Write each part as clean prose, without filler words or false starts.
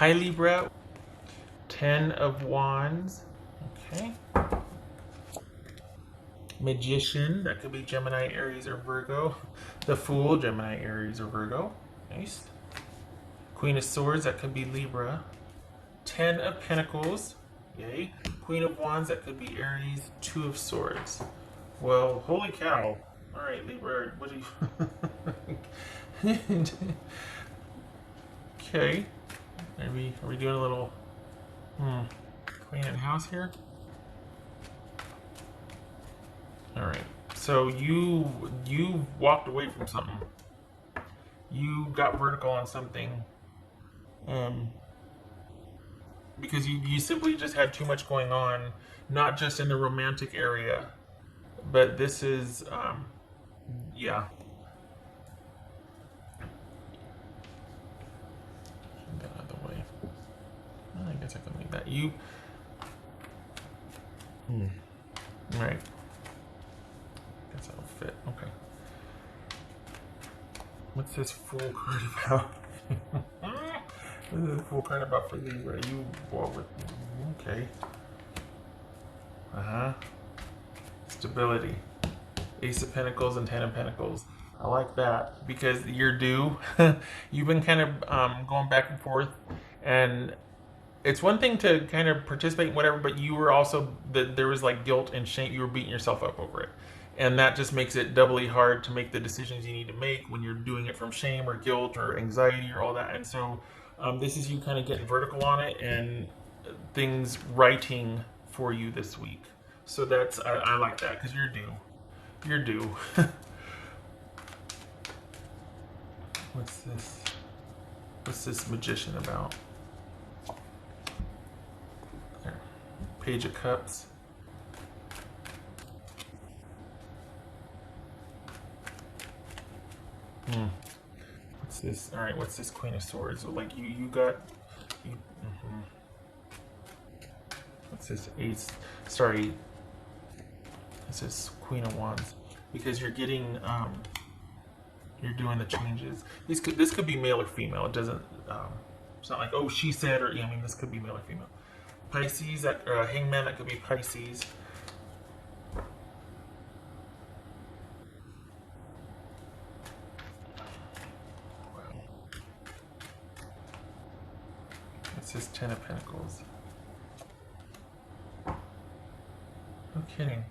Hi Libra. 10 of Wands. Okay. Magician, that could be Gemini, Aries, or Virgo. The Fool, Gemini, Aries, or Virgo. Nice. Queen of Swords, that could be Libra. 10 of Pentacles. Yay. Queen of Wands, that could be Aries. 2 of Swords. Well, holy cow. Alright, Libra, what do you... Okay. Are we doing a little... Queen in house here? Alright. So you walked away from something. You got vertical on something. Because you simply just had too much going on, not just in the romantic area, but this is, yeah. Get out of the way. I guess I can leave that. Right. Guess that'll fit. Okay. What's this Fool card about? What is this Fool card about for Libra? You walk with... Okay. Stability. Ace of Pentacles and 10 of Pentacles. I like that because you're due. You've been kind of going back and forth, and it's one thing to kind of participate in whatever, but you were also there was like guilt and shame. You were beating yourself up over it, and that just makes it doubly hard to make the decisions you need to make when you're doing it from shame or guilt or anxiety or all that. And so this is you kind of getting vertical on it and things righting for you this week. So that's I like that because you're due. You're due. What's this? What's this Magician about? There. Page of Cups. What's this? All right. What's this Queen of Swords? Like you got. What's this Ace? Sorry. This is Queen of Wands because you're getting. You're doing the changes. This could be male or female. It doesn't. It's not like, oh, she said, or I mean, this could be male or female. Pisces, that Hangman, that could be Pisces. Wow. It's this 10 of Pentacles. No kidding.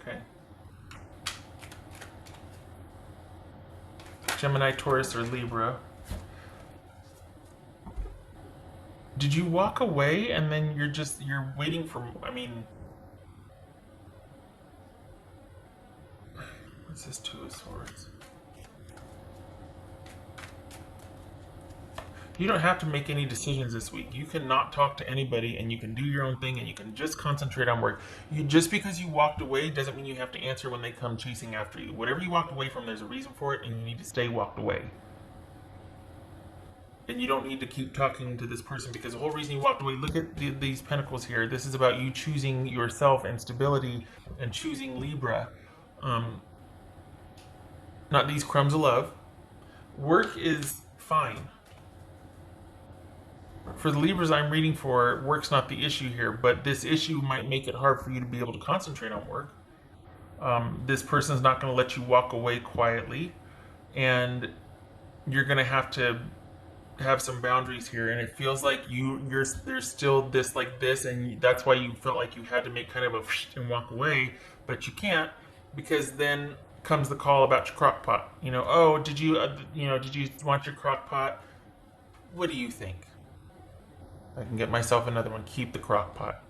Okay. Gemini, Taurus, or Libra. Did you walk away and then you're waiting for, I mean, what's this 2 of Swords? You don't have to make any decisions this week. You can not talk to anybody and you can do your own thing and you can just concentrate on work. Just because you walked away doesn't mean you have to answer when they come chasing after you. Whatever you walked away from, there's a reason for it and you need to stay walked away. And you don't need to keep talking to this person because the whole reason you walked away, look at these pentacles here. This is about you choosing yourself and stability and choosing Libra. Not these crumbs of love. Work is fine. For the Libras I'm reading for, work's not the issue here, but this issue might make it hard for you to be able to concentrate on work. This person's not going to let you walk away quietly, and you're going to have some boundaries here, and it feels like there's still this like this, and that's why you felt like you had to make kind of a and walk away, but you can't because then comes the call about your crock pot. You know, oh, did you want your crock pot? What do you think? I can get myself another one. Keep the crock pot.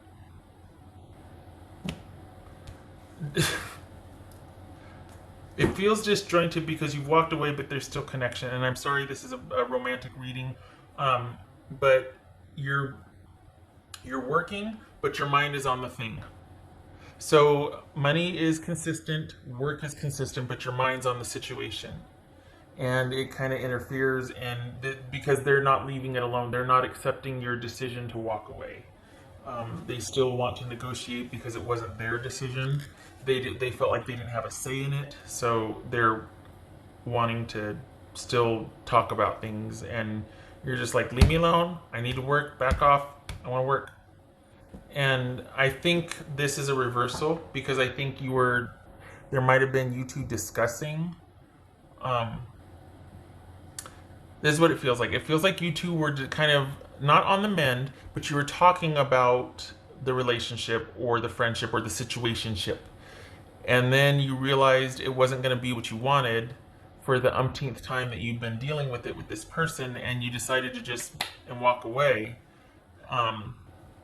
It feels disjointed because you've walked away, but there's still connection. And I'm sorry, this is a romantic reading, but you're working, but your mind is on the thing. So money is consistent, work is consistent, but your mind's on the situation. And it kind of interferes, and because they're not leaving it alone, they're not accepting your decision to walk away. They still want to negotiate because it wasn't their decision. They felt like they didn't have a say in it, so they're wanting to still talk about things, and You're just like, leave me alone. I need to work. Back off. I want to work. And I think this is a reversal because I think there might have been you two discussing. Um, this is what it feels like. It feels like you two were kind of not on the mend, but you were talking about the relationship or the friendship or the situationship. And then you realized it wasn't going to be what you wanted for the umpteenth time that you've been dealing with it with this person, and you decided to just and walk away.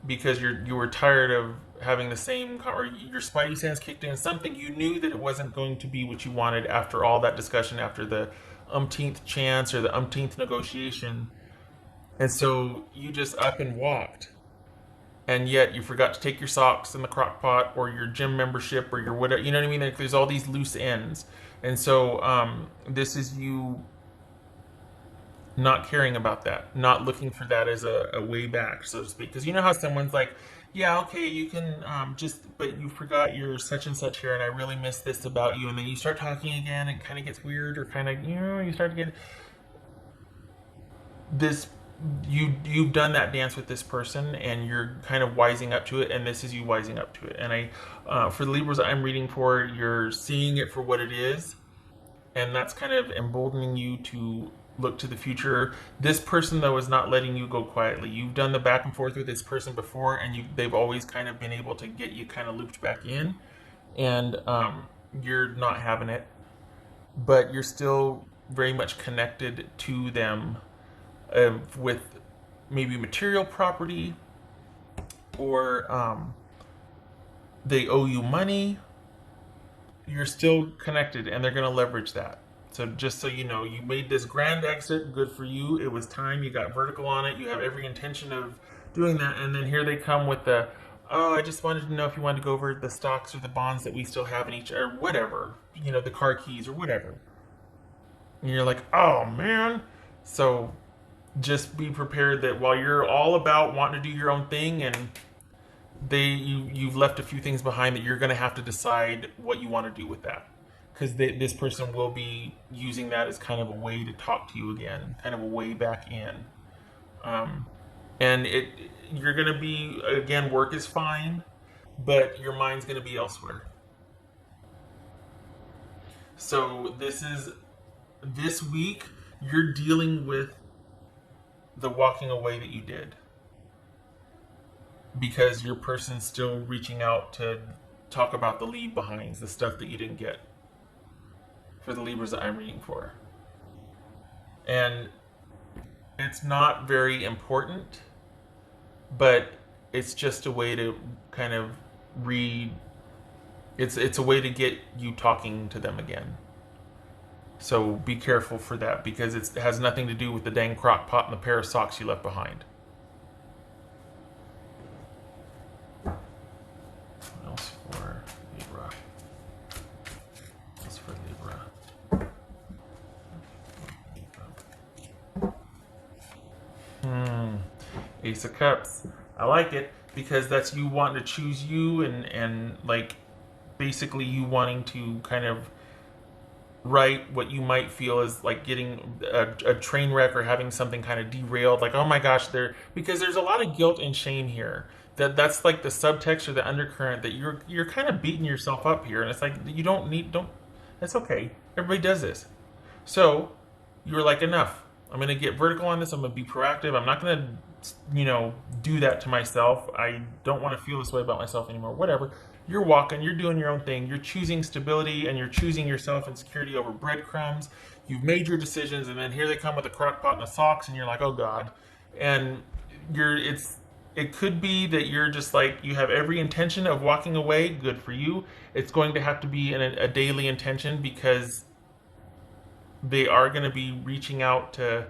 Because you were tired of having the same, or your spidey sense kicked in. Something you knew that it wasn't going to be what you wanted after all that discussion, after the umpteenth chance or the umpteenth negotiation, and so you just up and walked. And yet you forgot to take your socks in the crock pot or your gym membership or your whatever. You know what I mean? Like, there's all these loose ends, and so this is you not caring about that, not looking for that as a way back, so to speak. Because you know how someone's like, yeah, okay, you can but you forgot your such and such here, and I really miss this about you. And then you start talking again, and it kind of gets weird, or kind of, you start to get this. You've done that dance with this person, and you're kind of wising up to it, and this is you wising up to it. And for the Libras I'm reading for, you're seeing it for what it is, and that's kind of emboldening you to look to the future. This person, though, is not letting you go quietly. You've done the back and forth with this person before, and they've always kind of been able to get you kind of looped back in, and you're not having it, but you're still very much connected to them with maybe material property, or they owe you money. You're still connected, and they're going to leverage that. So just so you know, you made this grand exit. Good for you. It was time. You got vertical on it. You have every intention of doing that. And then here they come with I just wanted to know if you wanted to go over the stocks or the bonds that we still have in each, or whatever, the car keys or whatever. And you're like, oh man. So just be prepared that while you're all about wanting to do your own thing, and you've left a few things behind, that you're going to have to decide what you want to do with that, because this person will be using that as kind of a way to talk to you again, kind of a way back in. And you're going to be, again, work is fine, but your mind's going to be elsewhere. So this week you're dealing with the walking away that you did, because your person's still reaching out to talk about the leave behinds, the stuff that you didn't get, for the Libras that I'm reading for. And it's not very important, but it's just a way to kind of it's a way to get you talking to them again. So be careful for that, because it has nothing to do with the dang crock pot and the pair of socks you left behind. What else for Libra? What's for Libra? Ace of Cups. I like it, because that's you wanting to choose you, and like basically you wanting to kind of right what you might feel is like getting a train wreck or having something kind of derailed, like, oh my gosh, because there's a lot of guilt and shame here. That's like the subtext or the undercurrent, that you're kind of beating yourself up here, and it's like, you don't that's okay, everybody does this. So you're like, enough, I'm going to get vertical on this, I'm going to be proactive, I'm not going to do that to myself, I don't want to feel this way about myself anymore, whatever. You're walking, you're doing your own thing, you're choosing stability, and you're choosing yourself and security over breadcrumbs. You've made your decisions, and then here they come with a crock pot and the socks, and you're like, oh God. And it could be that you're just like, you have every intention of walking away. Good for you. It's going to have to be a daily intention, because they are going to be reaching out to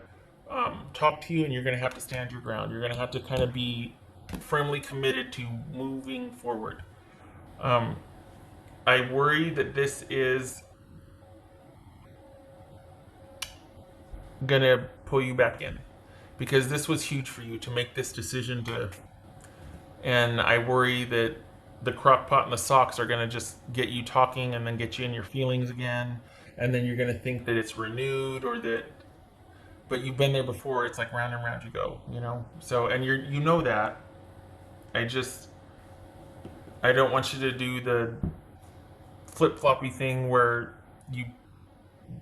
talk to you, and you're going to have to stand your ground. You're going to have to kind of be firmly committed to moving forward. I worry that this is gonna pull you back in, because this was huge for you to make this decision and I worry that the crock pot and the socks are gonna just get you talking, and then get you in your feelings again, and then you're gonna think that it's renewed, or that but you've been there before. It's like round and round you go, you know. So, and you know that. I just, I don't want you to do the flip floppy thing where you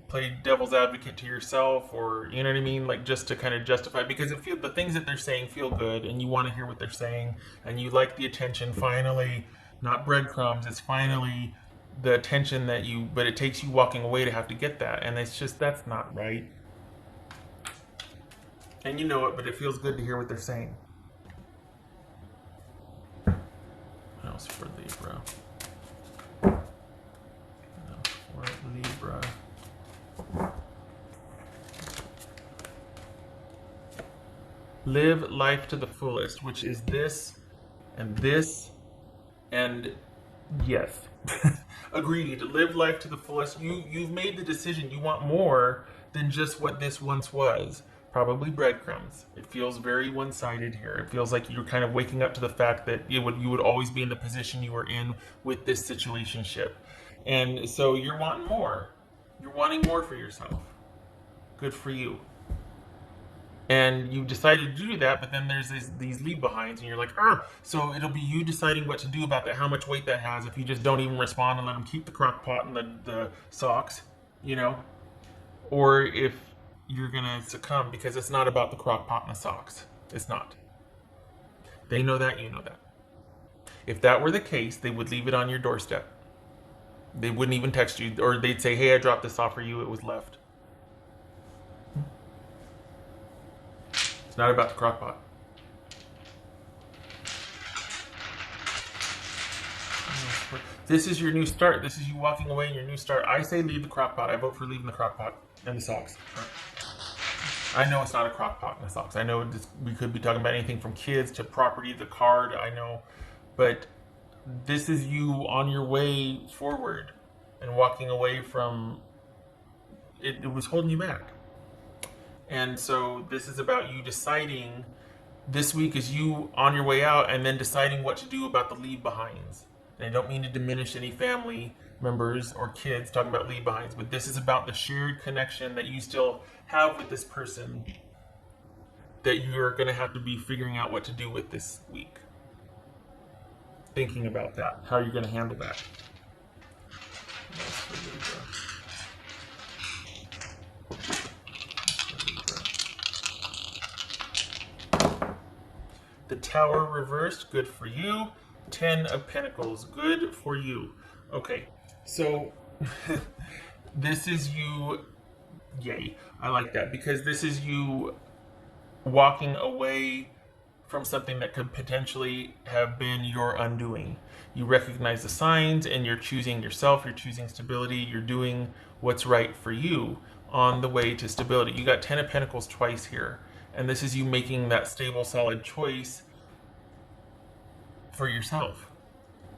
play devil's advocate to yourself, or you know what I mean, like just to kind of justify, because the things that they're saying feel good, and you want to hear what they're saying, and you like the attention. Finally, not breadcrumbs. It's finally the attention that you, but it takes you walking away to have to get that, and it's just that's not right. And you know it, but it feels good to hear what they're saying. What else for Libra? What else for Libra? Live life to the fullest, which is this and this and yes. Agreed. Live life to the fullest. You've made the decision. You want more than just what this once was. Probably breadcrumbs. It feels very one-sided here. It feels like you're kind of waking up to the fact that you would always be in the position you were in with this situationship. And so you're wanting more. You're wanting more for yourself. Good for you. And you decided to do that, but then there's these leave behinds, and you're like, so it'll be you deciding what to do about that, how much weight that has, if you just don't even respond and let them keep the crock pot and the socks, you know, or if you're gonna succumb, because it's not about the crock pot and the socks. It's not. They know that, you know that. If that were the case, they would leave it on your doorstep. They wouldn't even text you, or they'd say, hey, I dropped this off for you, it was left. It's not about the crock pot. This is your new start. This is you walking away in your new start. I say leave the crock pot. I vote for leaving the crock pot and the socks. I know it's not a crock pot and the socks. I know we could be talking about anything from kids to property, the card. I know. But this is you on your way forward and walking away from it. It was holding you back. And so this is about you deciding, this week is you on your way out and then deciding what to do about the leave behinds. And I don't mean to diminish any family members or kids talking about leave behinds, but this is about the shared connection that you still have with this person that you're going to have to be figuring out what to do with this week. Thinking about that, how you're going to handle that. The Tower reversed, good for you. 10 of Pentacles, good for you. Okay, so this is you, yay, I like that, because this is you walking away from something that could potentially have been your undoing. You recognize the signs and you're choosing yourself, you're choosing stability, you're doing what's right for you on the way to stability. You got 10 of Pentacles twice here. And this is you making that stable, solid choice for yourself.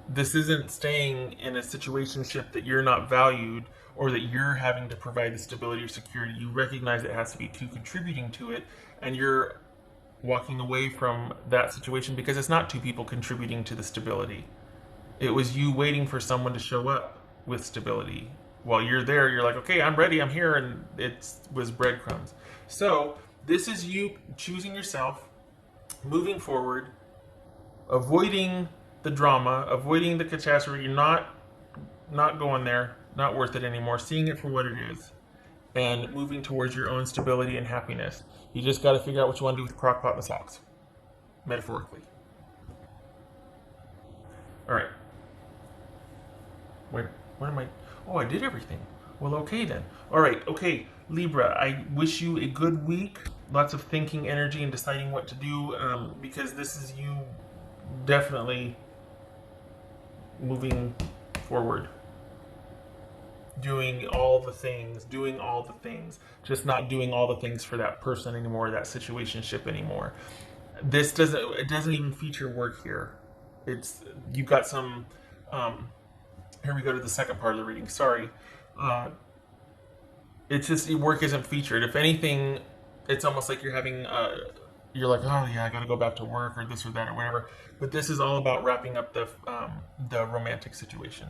This isn't staying in a situationship that you're not valued or that you're having to provide the stability or security. You recognize it has to be two contributing to it, and you're walking away from that situation because it's not two people contributing to the stability. It was you waiting for someone to show up with stability. While you're there, you're like, okay, I'm ready, I'm here, and it was breadcrumbs. So this is you choosing yourself, moving forward, avoiding the drama, avoiding the catastrophe. You're not going there, not worth it anymore, seeing it for what it is, and moving towards your own stability and happiness. You just got to figure out what you want to do with the crock pot and the socks, metaphorically. All right. Wait, what am I? Oh, I did everything. Well, okay then. All right, okay, Libra, I wish you a good week. Lots of thinking energy and deciding what to do, because this is you definitely moving forward. Doing all the things, just not doing all the things for that person anymore, that situationship anymore. It doesn't even feature work here. You've got some, here we go to the second part of the reading, sorry. It's just, work isn't featured. If anything, it's almost like you're having, you're like, oh yeah, I gotta go back to work or this or that or whatever. But this is all about wrapping up the romantic situation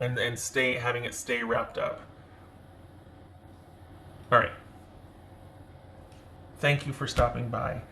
and having it stay wrapped up. All right. Thank you for stopping by.